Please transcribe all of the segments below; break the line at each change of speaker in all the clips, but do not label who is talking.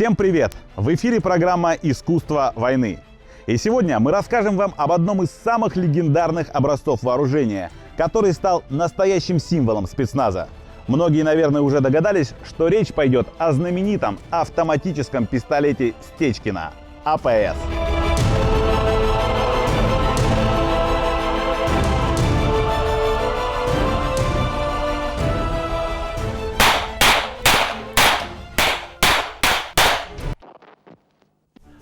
Всем привет! В эфире программа «Искусство войны». И сегодня мы расскажем вам об одном из самых легендарных образцов вооружения, который стал настоящим символом спецназа. Многие, наверное, уже догадались, что речь пойдет о знаменитом автоматическом пистолете Стечкина – АПС.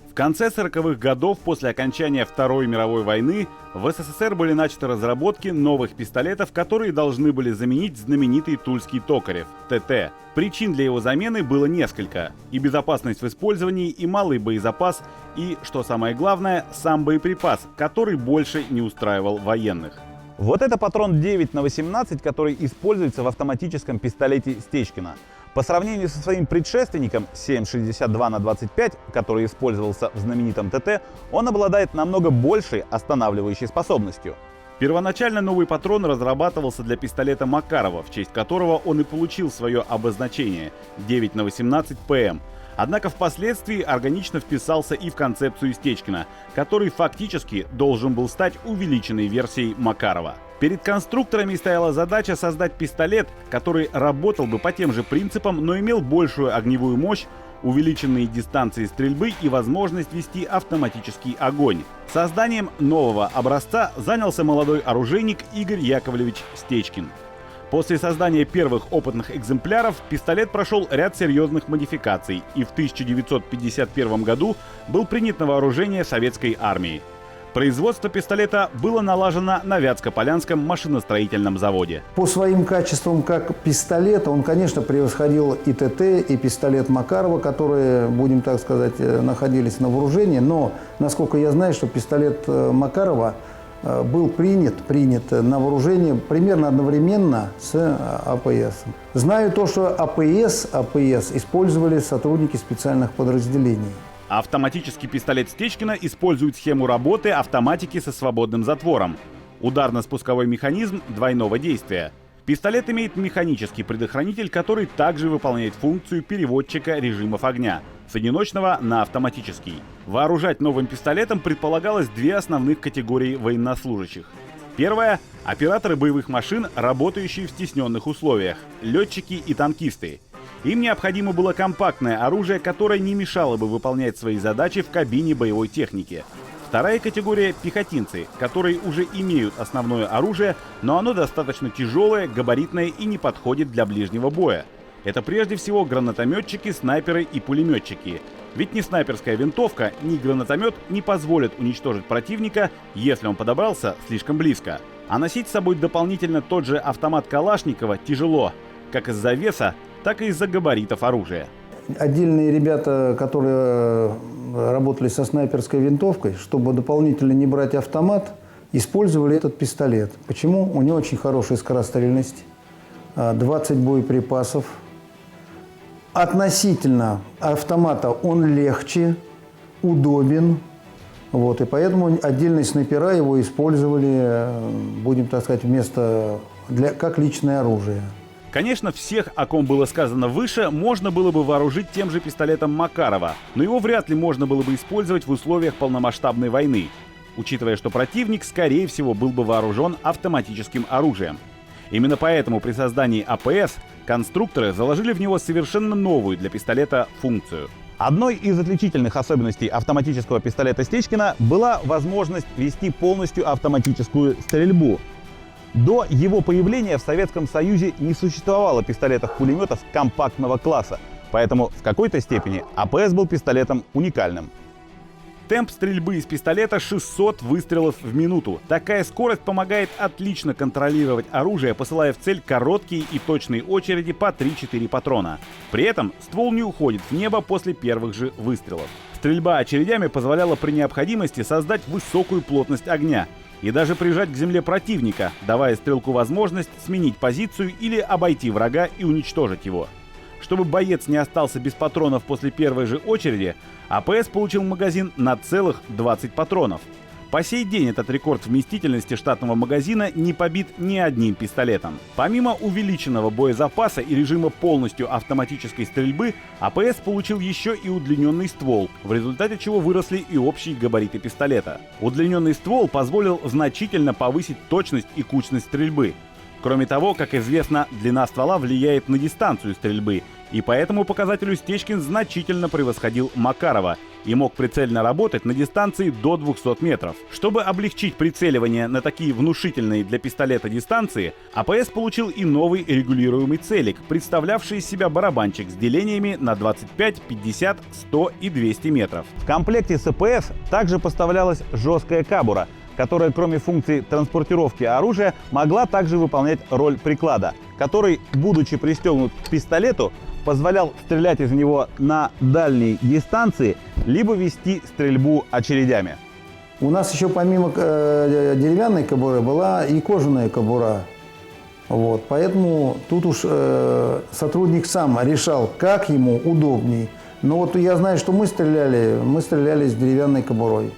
В конце 40-х годов после окончания Второй мировой войны в СССР были начаты разработки новых пистолетов, которые должны были заменить знаменитый тульский Токарев – ТТ. Причин для его замены было несколько. И безопасность в использовании, и малый боезапас, и, что самое главное, сам боеприпас, который больше не устраивал военных. Вот это патрон 9х18, который используется в автоматическом пистолете Стечкина. По сравнению со своим предшественником 7,62х25, который использовался в знаменитом ТТ, он обладает намного большей останавливающей способностью. Первоначально новый патрон разрабатывался для пистолета Макарова, в честь которого он и получил свое обозначение – 9х18 ПМ. Однако впоследствии органично вписался и в концепцию Стечкина, который фактически должен был стать увеличенной версией Макарова. Перед конструкторами стояла задача создать пистолет, который работал бы по тем же принципам, но имел большую огневую мощь, увеличенные дистанции стрельбы и возможность вести автоматический огонь. Созданием нового образца занялся молодой оружейник Игорь Яковлевич Стечкин. После создания первых опытных экземпляров пистолет прошел ряд серьезных модификаций и в 1951 году был принят на вооружение советской армии. Производство пистолета было налажено на Вятско-Полянском машиностроительном заводе.
По своим качествам как пистолет он, конечно, превосходил и ТТ, и пистолет Макарова, которые, будем так сказать, находились на вооружении. Но, насколько я знаю, что пистолет Макарова был принят на вооружение примерно одновременно с АПС. Знаю то, что АПС использовали сотрудники специальных подразделений.
Автоматический пистолет Стечкина использует схему работы автоматики со свободным затвором. Ударно-спусковой механизм двойного действия. Пистолет имеет механический предохранитель, который также выполняет функцию переводчика режимов огня с одиночного на автоматический. Вооружать новым пистолетом предполагалось две основных категории военнослужащих. Первая – операторы боевых машин, работающие в стесненных условиях, летчики и танкисты. Им необходимо было компактное оружие, которое не мешало бы выполнять свои задачи в кабине боевой техники. Вторая категория – пехотинцы, которые уже имеют основное оружие, но оно достаточно тяжелое, габаритное и не подходит для ближнего боя. Это прежде всего гранатометчики, снайперы и пулеметчики. Ведь ни снайперская винтовка, ни гранатомет не позволят уничтожить противника, если он подобрался слишком близко. А носить с собой дополнительно тот же автомат Калашникова тяжело, как из-за веса, так и из-за габаритов оружия.
Отдельные ребята, которые работали со снайперской винтовкой, чтобы дополнительно не брать автомат, использовали этот пистолет. Почему? У него очень хорошая скорострельность, 20 боеприпасов. Относительно автомата он легче, удобен. И поэтому отдельные снайпера его использовали, будем так сказать, как личное оружие.
Конечно, всех, о ком было сказано выше, можно было бы вооружить тем же пистолетом Макарова, но его вряд ли можно было бы использовать в условиях полномасштабной войны, учитывая, что противник, скорее всего, был бы вооружен автоматическим оружием. Именно поэтому при создании АПС конструкторы заложили в него совершенно новую для пистолета функцию. Одной из отличительных особенностей автоматического пистолета Стечкина была возможность вести полностью автоматическую стрельбу. До его появления в Советском Союзе не существовало пистолетов-пулеметов компактного класса, поэтому в какой-то степени АПС был пистолетом уникальным. Темп стрельбы из пистолета 600 выстрелов в минуту. Такая скорость помогает отлично контролировать оружие, посылая в цель короткие и точные очереди по 3-4 патрона. При этом ствол не уходит в небо после первых же выстрелов. Стрельба очередями позволяла при необходимости создать высокую плотность огня и даже прижать к земле противника, давая стрелку возможность сменить позицию или обойти врага и уничтожить его. Чтобы боец не остался без патронов после первой же очереди, АПС получил магазин на целых 20 патронов. По сей день этот рекорд вместительности штатного магазина не побит ни одним пистолетом. Помимо увеличенного боезапаса и режима полностью автоматической стрельбы, АПС получил еще и удлиненный ствол, в результате чего выросли и общие габариты пистолета. Удлиненный ствол позволил значительно повысить точность и кучность стрельбы. Кроме того, как известно, длина ствола влияет на дистанцию стрельбы, и по этому показателю Стечкин значительно превосходил Макарова и мог прицельно работать на дистанции до 200 метров. Чтобы облегчить прицеливание на такие внушительные для пистолета дистанции, АПС получил и новый регулируемый целик, представлявший из себя барабанчик с делениями на 25, 50, 100 и 200 метров.
В комплекте с АПС также поставлялась жесткая кабура, которая, кроме функции транспортировки оружия, могла также выполнять роль приклада, который, будучи пристегнут к пистолету, позволял стрелять из него на дальней дистанции, либо вести стрельбу очередями.
У нас еще помимо деревянной кобуры была и кожаная кобура. Вот, поэтому тут уж сотрудник сам решал, как ему удобней. Но вот я знаю, что мы стреляли с деревянной кобурой.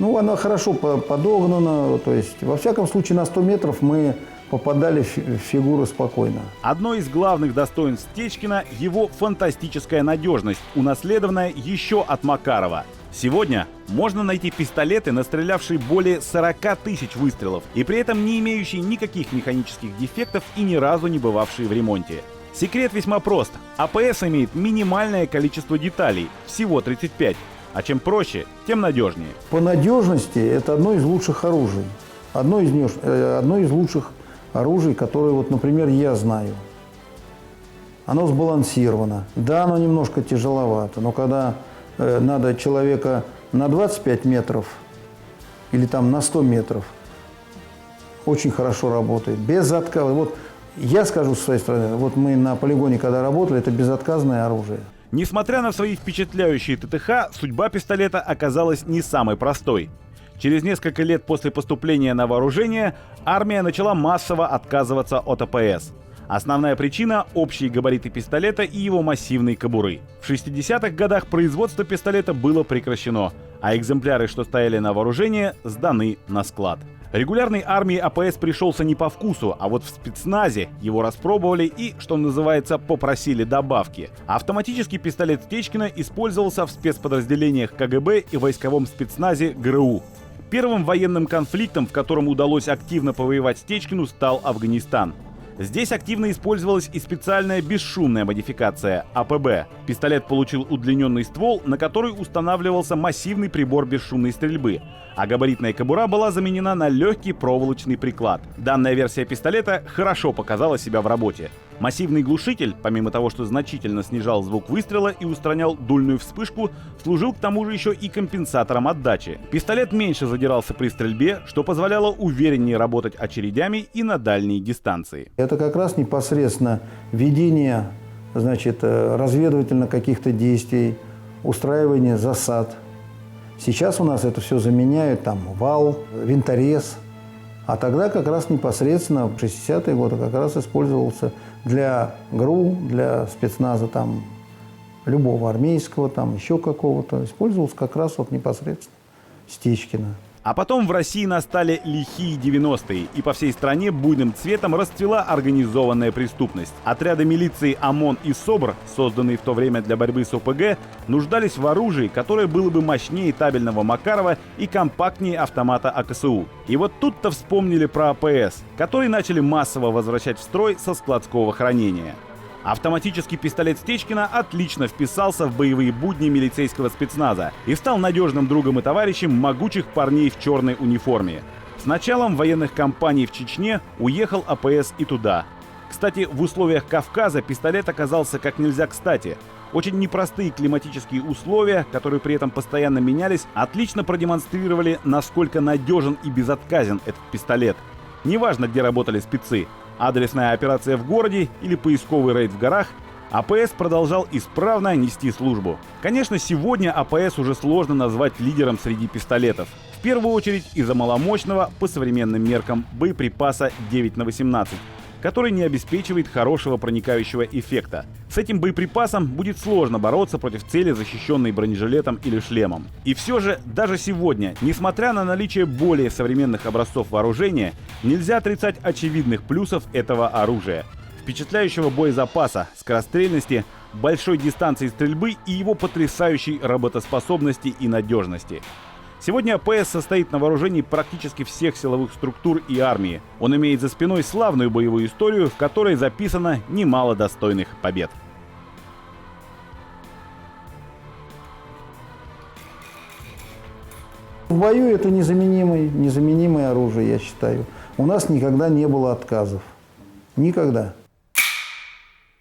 Ну, она хорошо подогнана, то есть, во всяком случае, на 100 метров мы попадали в фигуру спокойно.
Одно из главных достоинств Стечкина – его фантастическая надежность, унаследованная еще от Макарова. Сегодня можно найти пистолеты, настрелявшие более 40 тысяч выстрелов, и при этом не имеющие никаких механических дефектов и ни разу не бывавшие в ремонте. Секрет весьма прост. АПС имеет минимальное количество деталей – всего 35. А чем проще, тем надежнее.
По надежности это одно из лучших оружий. Одно из лучших оружий, которое, вот, например, я знаю. Оно сбалансировано. Да, оно немножко тяжеловато, но когда надо человека на 25 метров или там на 100 метров, очень хорошо работает. Без отказа. Вот я скажу со своей стороны, вот мы на полигоне когда работали, это безотказное оружие.
Несмотря на свои впечатляющие ТТХ, судьба пистолета оказалась не самой простой. Через несколько лет после поступления на вооружение армия начала массово отказываться от АПС. Основная причина – общие габариты пистолета и его массивные кобуры. В 60-х годах производство пистолета было прекращено, а экземпляры, что стояли на вооружение, сданы на склад. Регулярной армии АПС пришелся не по вкусу, а вот в спецназе его распробовали и, что называется, попросили добавки. Автоматический пистолет Стечкина использовался в спецподразделениях КГБ и войсковом спецназе ГРУ. Первым военным конфликтом, в котором удалось активно повоевать Стечкину, стал Афганистан. Здесь активно использовалась и специальная бесшумная модификация АПБ. Пистолет получил удлиненный ствол, на который устанавливался массивный прибор бесшумной стрельбы, а габаритная кобура была заменена на легкий проволочный приклад. Данная версия пистолета хорошо показала себя в работе. Массивный глушитель, помимо того, что значительно снижал звук выстрела и устранял дульную вспышку, служил к тому же еще и компенсатором отдачи. Пистолет меньше задирался при стрельбе, что позволяло увереннее работать очередями и на дальние дистанции.
Это как раз непосредственно ведение, значит, разведывательно каких-то действий, устраивание засад. Сейчас у нас это все заменяют там вал, винторез. А тогда как раз непосредственно в 60-е годы как раз использовался для ГРУ, для спецназа там любого армейского, там еще какого-то. Использовался как раз вот непосредственно Стечкина.
А потом в России настали лихие 90-е, и по всей стране буйным цветом расцвела организованная преступность. Отряды милиции ОМОН и СОБР, созданные в то время для борьбы с ОПГ, нуждались в оружии, которое было бы мощнее табельного Макарова и компактнее автомата АКСУ. И вот тут-то вспомнили про АПС, который начали массово возвращать в строй со складского хранения. Автоматический пистолет Стечкина отлично вписался в боевые будни милицейского спецназа и стал надежным другом и товарищем могучих парней в черной униформе. С началом военных кампаний в Чечне уехал АПС и туда. Кстати, в условиях Кавказа пистолет оказался как нельзя кстати. Очень непростые климатические условия, которые при этом постоянно менялись, отлично продемонстрировали, насколько надежен и безотказен этот пистолет. Неважно, где работали спецы. Адресная операция в городе или поисковый рейд в горах, АПС продолжал исправно нести службу. Конечно, сегодня АПС уже сложно назвать лидером среди пистолетов. В первую очередь из-за маломощного, по современным меркам, боеприпаса 9х18, который не обеспечивает хорошего проникающего эффекта. С этим боеприпасом будет сложно бороться против цели, защищенной бронежилетом или шлемом. И все же, даже сегодня, несмотря на наличие более современных образцов вооружения, нельзя отрицать очевидных плюсов этого оружия. Впечатляющего боезапаса, скорострельности, большой дистанции стрельбы и его потрясающей работоспособности и надежности. Сегодня АПС состоит на вооружении практически всех силовых структур и армии. Он имеет за спиной славную боевую историю, в которой записано немало достойных побед.
В бою это незаменимое оружие, я считаю. У нас никогда не было отказов. Никогда.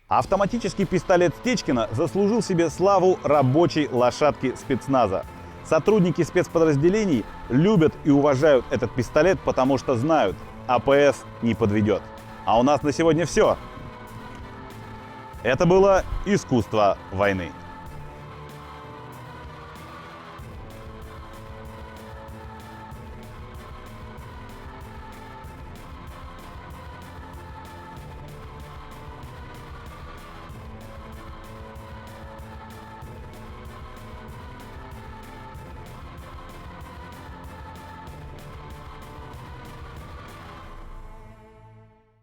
Автоматический пистолет Стечкина заслужил себе славу рабочей лошадки спецназа. Сотрудники спецподразделений любят и уважают этот пистолет, потому что знают, АПС не подведет. А у нас на сегодня все. Это было «Искусство войны».